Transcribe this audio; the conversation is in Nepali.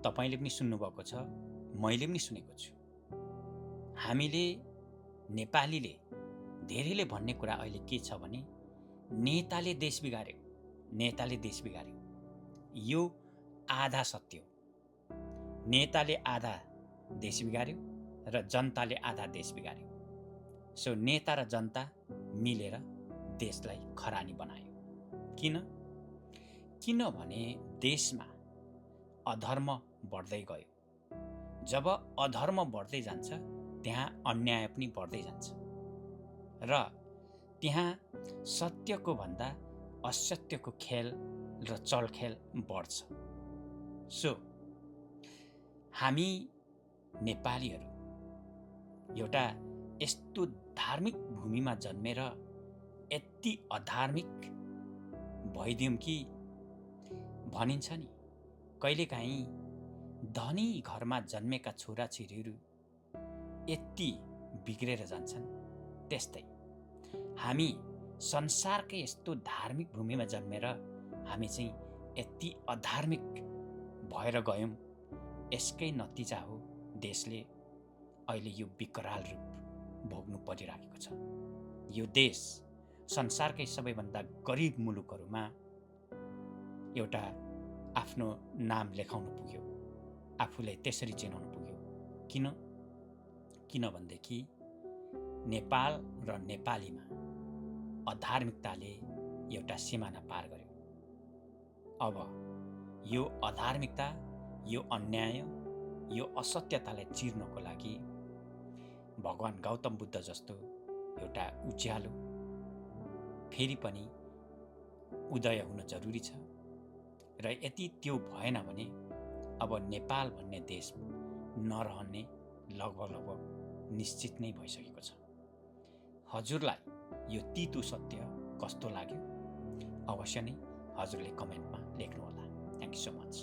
तपाईले पनि सुन्नुभएको छ, मैले पनि सुनेको छु। हामीले नेपालीले धेरैले भन्ने कुरा अहिले के छ भने नेताले देश बिगार्यो, नेताले देश बिगार्यो। यो आधा सत्य हो। नेताले आधा देश बिगार्यो र जनताले आधा देश बिगार्यो। सो नेता र जनता मिलेर देशलाई खरानी बनायो। किन? किनभने देशमा अधर्म बढ्दै गयो। जब अधर्म बढ्दै जान्छ त्यहाँ अन्याय पनि बढ्दै जान्छ र त्यहाँ सत्यको भन्दा असत्यको खेल र चलखेल बढ्छ। सो हामी नेपालीहरू एउटा यस्तो धार्मिक भूमिमा जन्मेर यति अधार्मिक भइदियौँ कि भनिन्छ नि, कहिलेकाहीँ धनी घरमा जन्मेका छोराछोरीहरू यति बिग्रेर जान्छन्। त्यस्तै हामी संसारकै यस्तो धार्मिक भूमिमा जन्मेर हामी चाहिँ यति अधार्मिक भएर गयौँ। यसकै नतिजा हो देशले अहिले यो विकराल रूप भोग्नु परिरहेको छ। यो देश संसारकै सबैभन्दा गरिब मुलुकहरूमा एउटा आफ्नो नाम लेखाउन पुग्यो, आफूलाई त्यसरी चिनाउन पुग्यो। किनभनेदेखि नेपाल र नेपालीमा अधार्मिकताले एउटा सिमाना पार गर्यो। अब यो अधार्मिकता, यो अन्याय, यो असत्यतालाई चिर्नको लागि भगवान गौतम बुद्ध जस्तो एउटा उज्यालो फेरि पनि उदय हुन जरुरी छ। र यदि त्यो भएन भने अब नेपाल भन्ने देश नरहने लगभग निश्चित नै भइसकेको छ। हजुरलाई यो तीतो सत्य कस्तो लाग्यो अवश्य नै हजुरले कमेन्टमा लेख्नुहोला। Thank you so much.